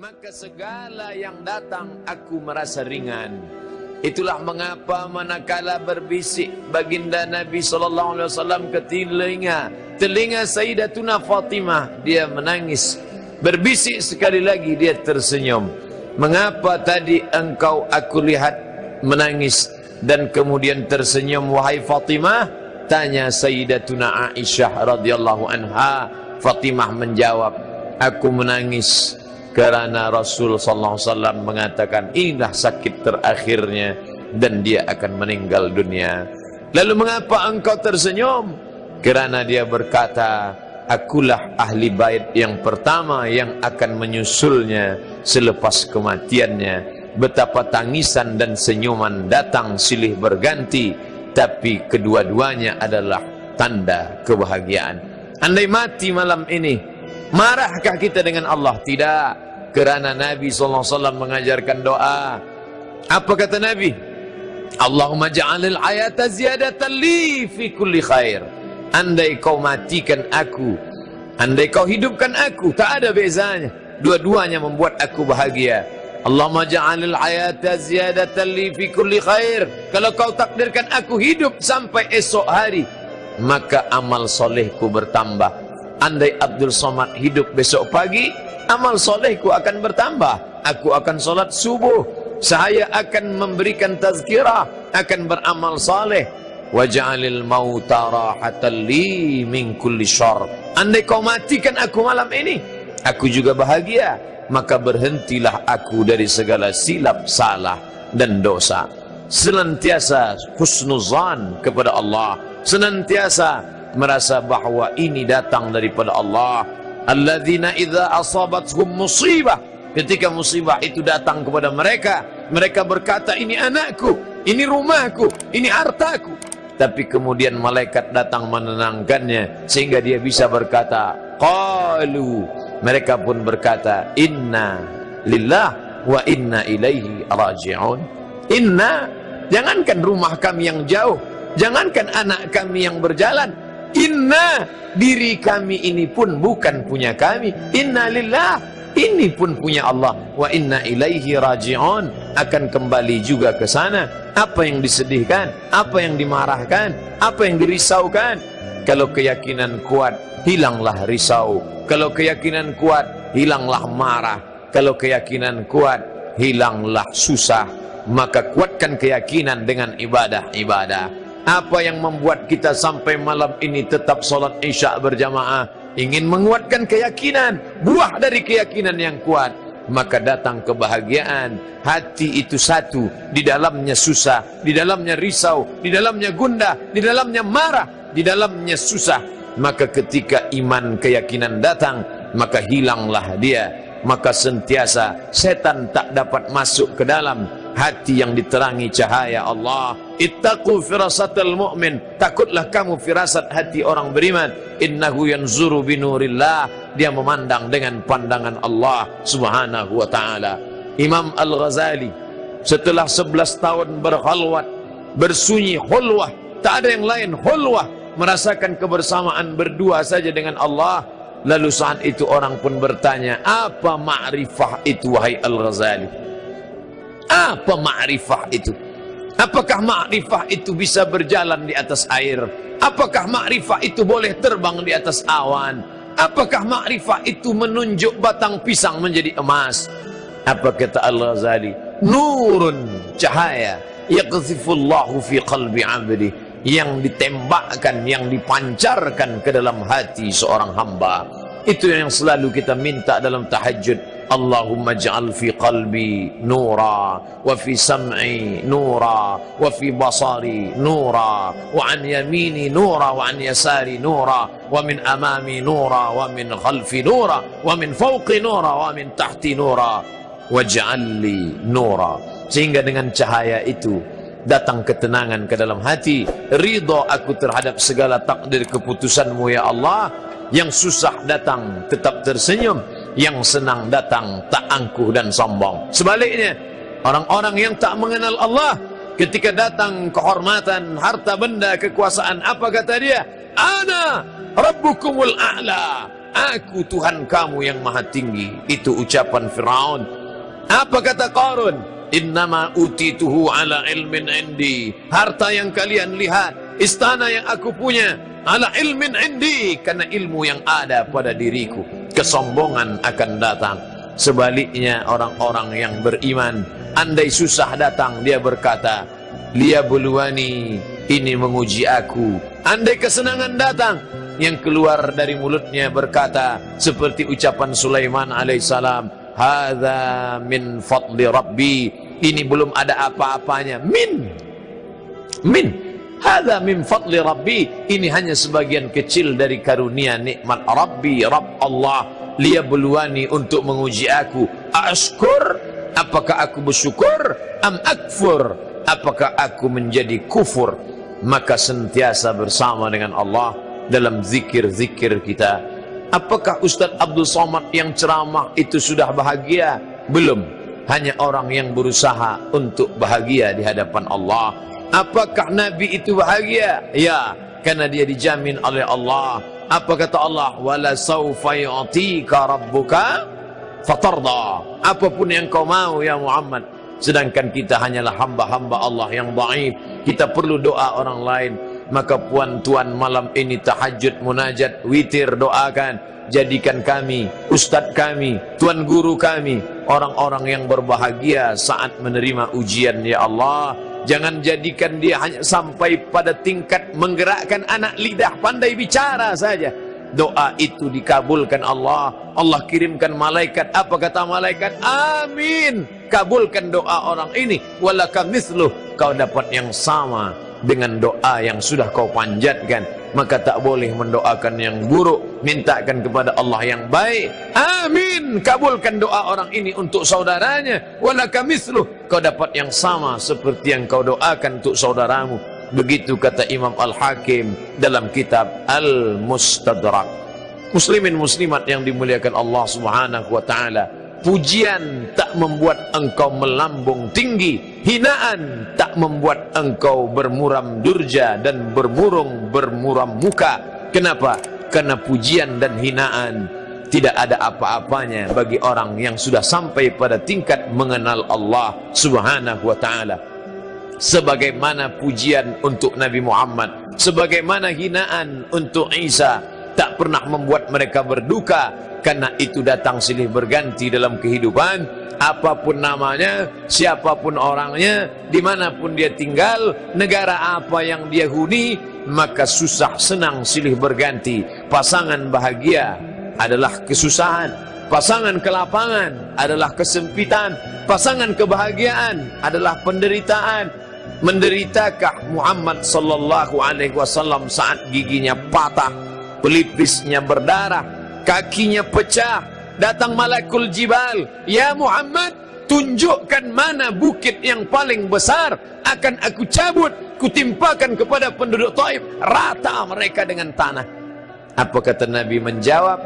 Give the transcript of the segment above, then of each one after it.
maka segala yang datang aku merasa ringan. Itulah mengapa manakala berbisik baginda Nabi SAW ke telinga Sayyidatuna Fatimah, dia menangis. Berbisik sekali lagi, dia tersenyum. Mengapa tadi engkau aku lihat menangis dan kemudian tersenyum wahai Fatimah? Tanya Sayyidatuna Aisyah radhiyallahu anha. Fatimah menjawab, aku menangis karena Rasul sallallahu alaihi wasallam mengatakan inilah sakit terakhirnya dan dia akan meninggal dunia. Lalu mengapa engkau tersenyum? Karena dia berkata, akulah ahli bait yang pertama yang akan menyusulnya selepas kematiannya. Betapa tangisan dan senyuman datang silih berganti, tapi kedua-duanya adalah tanda kebahagiaan. Andai mati malam ini, marahkah kita dengan Allah? Tidak, kerana Nabi SAW mengajarkan doa. Apa kata Nabi? Allahumma ja'alil hayata ziyadatan li fi kulli khair. Andai kau matikan aku, andai kau hidupkan aku, tak ada bezanya. Dua-duanya membuat aku bahagia. Allahumma ja'alil hayata ziyadatan li fi kulli khair. Kalau kau takdirkan aku hidup sampai esok hari, maka amal solehku bertambah. Andai Abdul Somad hidup besok pagi, amal solehku akan bertambah. Aku akan solat subuh, saya akan memberikan tazkirah, akan beramal saleh. Waj'alil mauta rahatan li min kulli syarr. Andai kau matikan aku malam ini, aku juga bahagia, maka berhentilah aku dari segala silap salah dan dosa. Senantiasa husnuzan kepada Allah, senantiasa merasa bahwa ini datang daripada Allah. Alladzina idza asabathum musibah, ketika musibah itu datang kepada mereka, mereka berkata ini anakku, ini rumahku, ini hartaku. Tapi kemudian malaikat datang menenangkannya sehingga dia bisa berkata qalu, mereka pun berkata inna lillah wa inna ilaihi raji'un. Inna, jangankan rumah kami yang jauh, jangankan anak kami yang berjalan, inna, diri kami ini pun bukan punya kami. Inna lillah, ini pun punya Allah. Wa inna ilaihi raji'un, akan kembali juga ke sana. Apa yang disedihkan, apa yang dimarahkan, apa yang dirisaukan. Kalau keyakinan kuat, hilanglah risau. Kalau keyakinan kuat, hilanglah marah. Kalau keyakinan kuat, hilanglah susah. Maka kuatkan keyakinan dengan ibadah-ibadah. Apa yang membuat kita sampai malam ini tetap sholat isya berjamaah? Ingin menguatkan keyakinan, buah dari keyakinan yang kuat, maka datang kebahagiaan. Hati itu satu, di dalamnya susah, di dalamnya risau, di dalamnya gundah, di dalamnya marah, di dalamnya susah. Maka ketika iman keyakinan datang, maka hilanglah dia. Maka sentiasa setan tak dapat masuk ke dalam hati yang diterangi cahaya Allah. Ittaqu firasatal mu'min, takutlah kamu firasat hati orang beriman. Innahu yanzuru binurillah, dia memandang dengan pandangan Allah subhanahu wa ta'ala. Imam Al-Ghazali setelah 11 tahun berkhalwat, bersunyi khulwah, tak ada yang lain, khulwah, merasakan kebersamaan berdua saja dengan Allah. Lalu saat itu orang pun bertanya, apa ma'rifah itu wahai Al-Ghazali? Apa ma'rifah itu? Apakah ma'rifah itu bisa berjalan di atas air? Apakah ma'rifah itu boleh terbang di atas awan? Apakah ma'rifah itu menunjuk batang pisang menjadi emas? Apa kata Al-Ghazali? Nurun, cahaya, yaqzifullahu fi qalbi 'abdi, yang ditembakkan, yang dipancarkan ke dalam hati seorang hamba. Itu yang selalu kita minta dalam tahajud. Allahumma ja'al fi qalbi nura, wa fi sam'i nura, wa fi basari nura, wa an yamini nura, wa an yasari nura, wa min amami nura, wa min khalfi nura, wa min fawqi nura, wa min tahti nura, waj'al li nura. Sehingga dengan cahaya itu datang ketenangan ke dalam hati, ridha aku terhadap segala takdir keputusanmu ya Allah. Yang susah datang tetap tersenyum, yang senang datang tak angkuh dan sombong. Sebaliknya, orang-orang yang tak mengenal Allah, ketika datang kehormatan, harta benda, kekuasaan, apa kata dia? ana rabbukumul a'la, aku Tuhan kamu yang maha tinggi. Itu ucapan Firaun. Apa kata Qarun? Innama utituhu ala ilmin indi, harta yang kalian lihat, istana yang aku punya, ala ilmin indi, karena ilmu yang ada pada diriku. Kesombongan akan datang. Sebaliknya orang-orang yang beriman, andai susah datang, dia berkata, liyabluwani, ini menguji aku. Andai kesenangan datang, yang keluar dari mulutnya berkata seperti ucapan Sulaiman alaihissalam, hadza min fadli rabbi, ini belum ada apa-apanya. Min hadza min fadli rabbi, ini hanya sebagian kecil dari karunia nikmat Rabbi, Rabb Allah. Liyabluwani, untuk menguji aku. Ashkur, apakah aku bersyukur? Am akfur, apakah aku menjadi kufur? Maka sentiasa bersama dengan Allah dalam zikir-zikir kita. Apakah Ustaz Abdul Somad yang ceramah itu sudah bahagia? Belum. Hanya orang yang berusaha untuk bahagia di hadapan Allah. Apakah Nabi itu bahagia? Ya, karena dia dijamin oleh Allah. Apa kata Allah? Wala sawfa yu'tika rabbuka fatarda. Apapun yang kau mau ya Muhammad. Sedangkan kita hanyalah hamba-hamba Allah yang dhaif. Kita perlu doa orang lain. Maka puan tuan malam ini tahajud, munajat, witir, doakan. Jadikan kami, ustadz kami, tuan guru kami, orang-orang yang berbahagia saat menerima ujian ya Allah. Jangan jadikan dia hanya sampai pada tingkat menggerakkan anak lidah pandai bicara saja. Doa itu dikabulkan Allah. Allah kirimkan malaikat. Apa kata malaikat? Amin. Kabulkan doa orang ini. Walaka mithluh. Kau dapat yang sama dengan doa yang sudah kau panjatkan. Maka tak boleh mendoakan yang buruk. Mintakan kepada Allah yang baik. Amin. Kabulkan doa orang ini untuk saudaranya. Walaka mithluh. Kau dapat yang sama seperti yang kau doakan untuk saudaramu. Begitu kata Imam Al-Hakim dalam kitab Al-Mustadrak. Muslimin muslimat yang dimuliakan Allah Subhanahu wa taala, pujian tak membuat engkau melambung tinggi, hinaan tak membuat engkau bermuram durja dan bermuram muka. Kenapa? Karena pujian dan hinaan tidak ada apa-apanya bagi orang yang sudah sampai pada tingkat mengenal Allah Subhanahu wa taala. Sebagaimana pujian untuk Nabi Muhammad, sebagaimana hinaan untuk Isa, tak pernah membuat mereka berduka, karena itu datang silih berganti dalam kehidupan. Apapun namanya, siapapun orangnya, dimanapun dia tinggal, negara apa yang dia huni, maka susah senang silih berganti. Pasangan bahagia adalah kesusahan, pasangan kelapangan adalah kesempitan, pasangan kebahagiaan adalah penderitaan. Menderitakah Muhammad sallallahu alaihi wasallam saat giginya patah, pelipisnya berdarah, kakinya pecah? Datang malakul jibal, ya Muhammad, tunjukkan mana bukit yang paling besar, akan aku cabut, kutimpakan kepada penduduk Taif, rata mereka dengan tanah. Apa kata Nabi menjawab?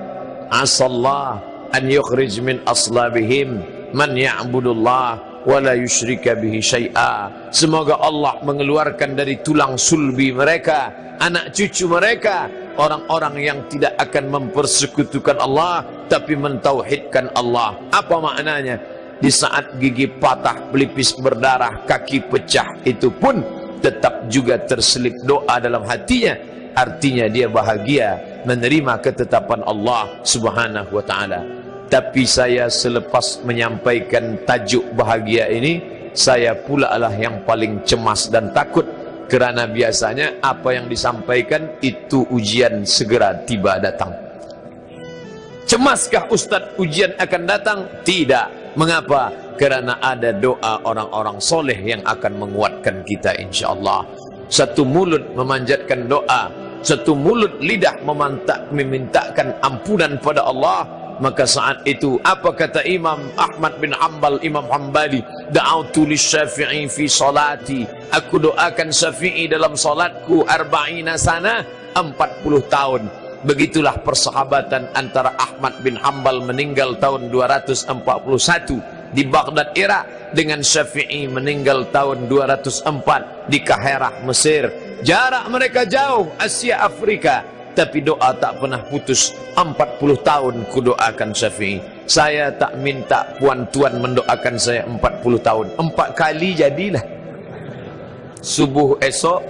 Asallah an yukhrij min aslabihim man ya'budullah wala yusyrika bihi syai'a. Semoga Allah mengeluarkan dari tulang sulbi mereka, anak cucu mereka, orang-orang yang tidak akan mempersekutukan Allah tapi mentauhidkan Allah. Apa maknanya? Di saat gigi patah, pelipis berdarah, kaki pecah, itu pun tetap juga terselip doa dalam hatinya. Artinya dia bahagia menerima ketetapan Allah Subhanahu wa taala. Tapi saya selepas menyampaikan tajuk bahagia ini, saya pula lah yang paling cemas dan takut. Kerana biasanya apa yang disampaikan itu ujian segera tiba datang. Cemaskah Ustaz ujian akan datang? Tidak. Mengapa? Kerana ada doa orang-orang soleh yang akan menguatkan kita insyaAllah. Satu mulut memanjatkan doa, satu mulut lidah memintakan ampunan pada Allah. Maka saat itu apa kata Imam Ahmad bin Hanbal, Imam Hanbali, da'autu lisyafi'i fi salati, aku doakan Syafi'i dalam salatku 40 sana, 40 tahun. Begitulah persahabatan antara Ahmad bin Hanbal meninggal tahun 241 di Baghdad, Irak, dengan Syafi'i meninggal tahun 204 di Kahirah, Mesir. Jarak mereka jauh, Asia Afrika, tapi doa tak pernah putus. 40 tahun ku doakan Syafi'i. Saya tak minta puan tuan mendoakan saya 40 tahun. 4 kali jadilah. Subuh esok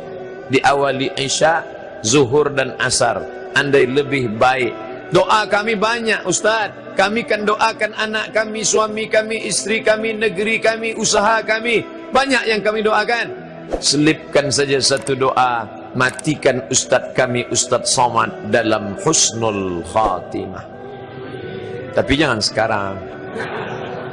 diawali Isya, Zuhur dan Asar. Andai lebih baik. Doa kami banyak Ustaz. Kami kan doakan anak kami, suami kami, istri kami, negeri kami, usaha kami. Banyak yang kami doakan. Selipkan saja satu doa. Matikan Ustaz kami, Ustaz Somad, dalam husnul khatimah. Tapi jangan sekarang.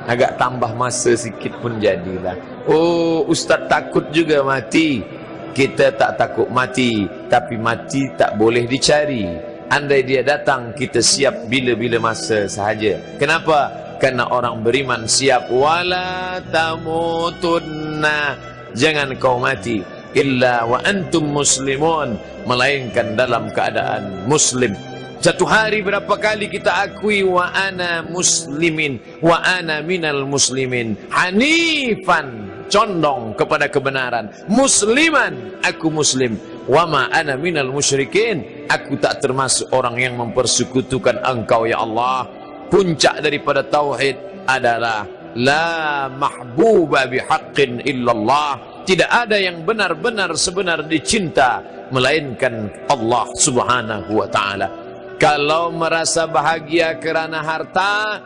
Agak tambah masa sikit pun jadilah. Oh, Ustaz takut juga mati. Kita tak takut mati, tapi mati tak boleh dicari. Andai dia datang, kita siap bila-bila masa sahaja. Kenapa? Karena orang beriman siap. Wala tamutunna, jangan kau mati illa wa antum muslimun, melainkan dalam keadaan muslim. Satu hari berapa kali kita akui wa ana muslimin, wa ana minal muslimin, hanifan, condong kepada kebenaran, musliman, aku muslim, wa ma ana minal musyrikin, aku tak termasuk orang yang mempersekutukan engkau ya Allah. Puncak daripada tauhid adalah la mahbuba bihaqqin illallah. Tidak ada yang benar-benar sebenar dicinta melainkan Allah Subhanahu wa taala. Kalau merasa bahagia kerana harta,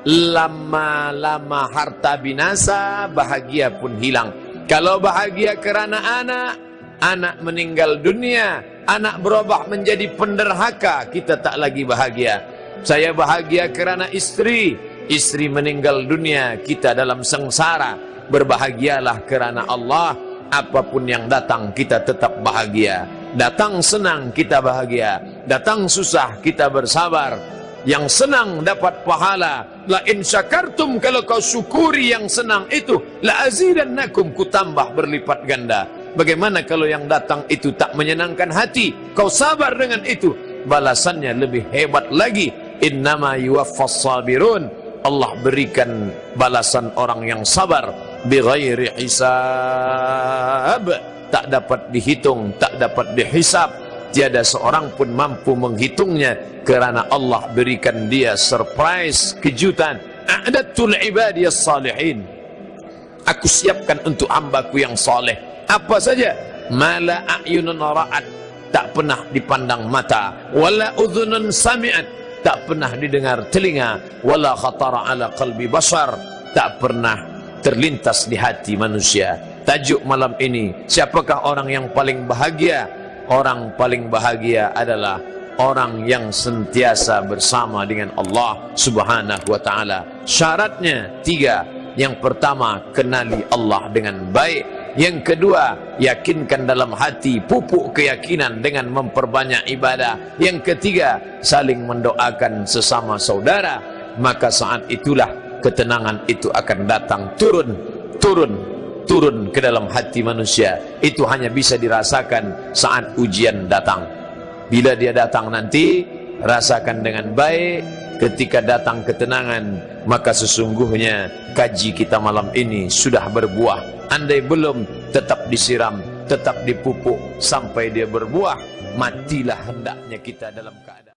lama-lama harta binasa, bahagia pun hilang. Kalau bahagia kerana anak, anak meninggal dunia, anak berubah menjadi penderhaka, kita tak lagi bahagia. Saya bahagia kerana istri, istri meninggal dunia, kita dalam sengsara. Berbahagialah kerana Allah. Apapun yang datang kita tetap bahagia. Datang senang kita bahagia, datang susah kita bersabar. Yang senang dapat pahala. La in syakartum, kalau kau syukuri yang senang itu, la azidannakum, ku tambah berlipat ganda. Bagaimana kalau yang datang itu tak menyenangkan hati, kau sabar dengan itu, balasannya lebih hebat lagi. Innama yuwaffas sabirun, Allah berikan balasan orang yang sabar bighairi hisab, tak dapat dihitung, tak dapat dihisab. Tiada seorang pun mampu menghitungnya, kerana Allah berikan dia surprise, kejutan. A'datul ibadiyas salihin, aku siapkan untuk hambaku yang saleh. Apa saja? Mala a'yunun ra'at, tak pernah dipandang mata. Wala udhunun sami'at, tak pernah didengar telinga. Wala khatara ala qalbi bashar, tak pernah terlintas di hati manusia. Tajuk malam ini, siapakah orang yang paling bahagia? Orang paling bahagia adalah orang yang sentiasa bersama dengan Allah Subhanahu wa ta'ala. Syaratnya 3. Yang pertama, kenali Allah dengan baik. Yang kedua, yakinkan dalam hati, pupuk keyakinan dengan memperbanyak ibadah. Yang ketiga, saling mendoakan sesama saudara. Maka saat itulah ketenangan itu akan datang, turun ke dalam hati manusia. Itu hanya bisa dirasakan saat ujian datang. Bila dia datang nanti, rasakan dengan baik. Ketika datang ketenangan, maka sesungguhnya kaji kita malam ini sudah berbuah. Andai belum, tetap disiram, tetap dipupuk sampai dia berbuah. Matilah hendaknya kita dalam keadaan